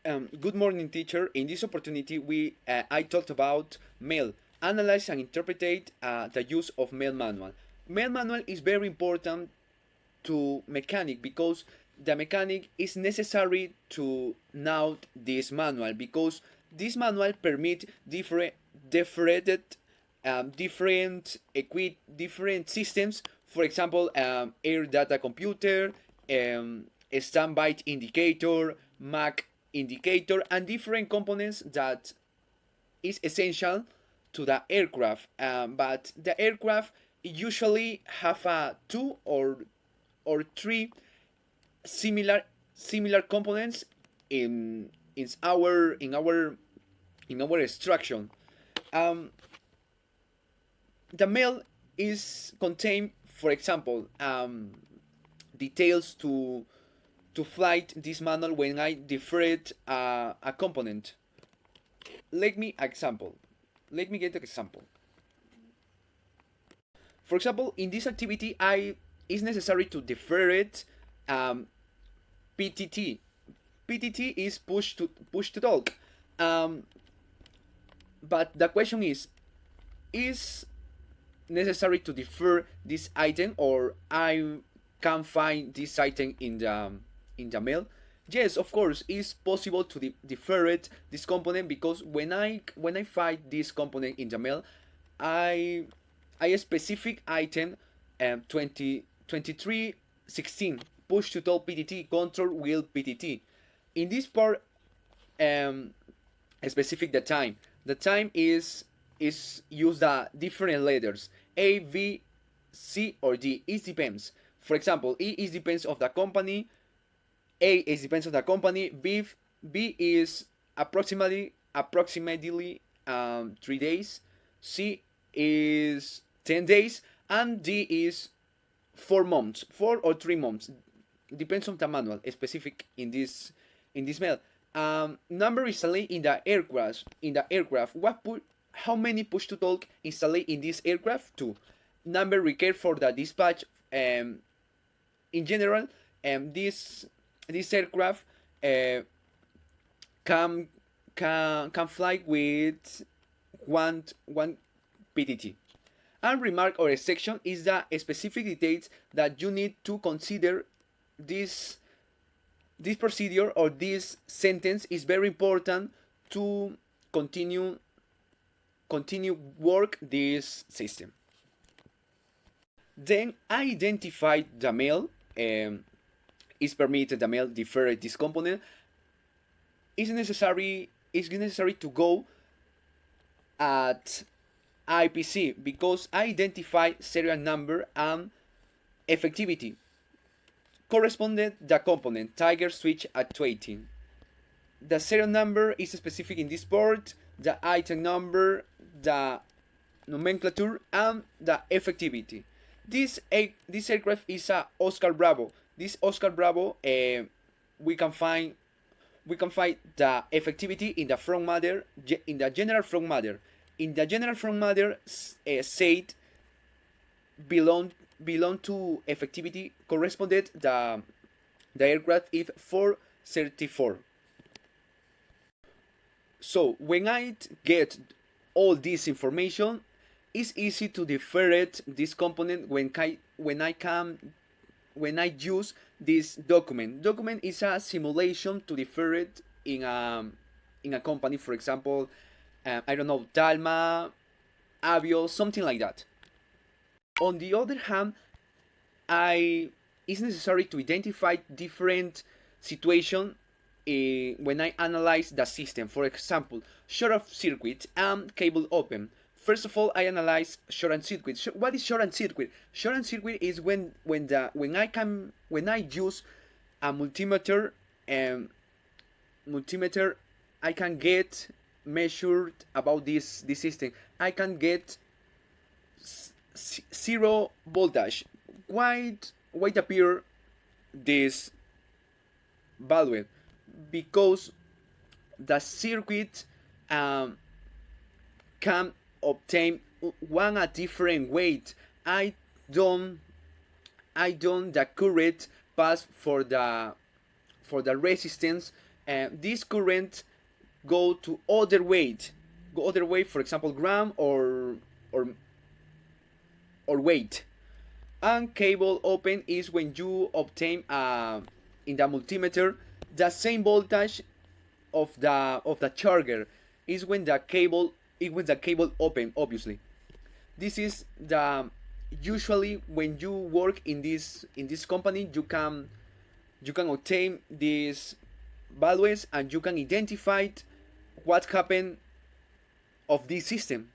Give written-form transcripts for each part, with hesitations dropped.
Good morning, teacher. In this opportunity, I talked about mail. Analyze and interpret the use of mail manual. Mail manual is very important to mechanic because the mechanic is necessary to know this manual because this manual permit different systems. For example, air data computer, a standby indicator, Mac indicator, and different components that is essential to the aircraft. But the aircraft usually have two or three similar components in our instruction. Um, the mail is contain, for example, details to flight this manual when I deferred a component. Let me example. Let me get an example. For example, in this activity, I is necessary to defer it PTT. PTT is push to talk. Um, but the question is necessary to defer this item or I can find this item in the mail? Yes, of course, it's possible to defer it this component because when I find this component in the mail, I I specific item 2316 push to talk PTT control wheel PTT. In this part, um, specific the time. The time is use the different letters A, V, C, or D. It depends. For example, E is depends of the company. A is depends of the company. B is approximately 3 days. C is 10 days, and D is 4 months, 4 or 3 months. Depends on the manual specific in this mail. Number installed in the aircraft. How many push to talk installed in this aircraft? Two. Number required for the dispatch. In general, this aircraft uh, can fly with one PTT. And remark or a section is the specific details that you need to consider. This procedure or this sentence is very important to continue work this system. Then identify the mail. Is permitted the mail defer this component. It's necessary to go at IPC because identify serial number and effectivity corresponded the component Tiger switch at 218. The serial number is specific in this port, the item number, the nomenclature, and the effectivity. This aircraft is a Oscar Bravo. This Oscar Bravo, we can find the effectivity in the front matter, in the general front matter. In the general front matter, said belong to effectivity corresponded the aircraft is 434. So when I get all this information, it's easy to differentiate this component when I use this document. Document is a simulation to differentiate in a company, for example, I don't know, Talma, Avio, something like that. On the other hand, it's necessary to identify different situation when I analyze the system. For example, short of circuit and cable open. First of all, I analyze short and circuit. What is short and circuit? Short and circuit is when I use a multimeter. Multimeter, I can get measured about this system. I can get zero voltage. Why appear this value? Because the circuit can obtain one a different weight. I don't the current pass for the resistance this current go to other weight, for example, gram or or weight. And cable open is when you obtain in the multimeter the same voltage of the charger. Is when the cable open, obviously. This is the usually when you work in this company, you can obtain these values and you can identify what happened of this system.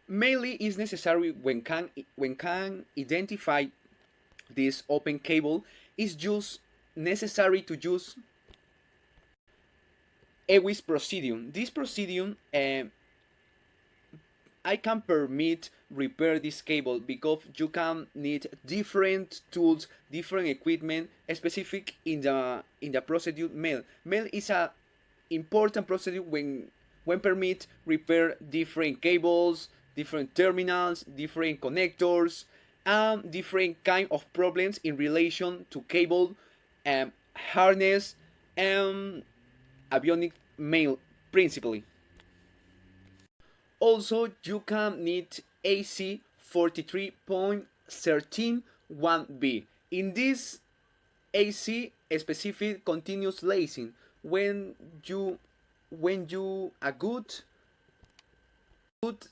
Mainly is necessary when can identify this open cable. Is just necessary to use EWIS procedure. This procedure I can permit repair this cable because you can need different tools, different equipment specific in the procedure mail. Mail is a important procedure when permit repair different cables, different terminals, different connectors, and different kind of problems in relation to cable, harness, and avionic mail principally. Also, you can need AC 43.131B. In this AC specific continuous lacing, you when you a good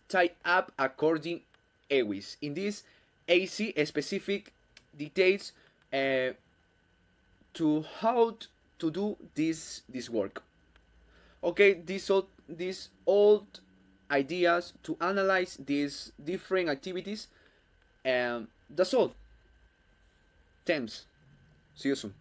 tie up according EWIS. In this AC specific details to how to do this work. Okay, these old ideas to analyze these different activities, and that's all. Thanks. See you soon.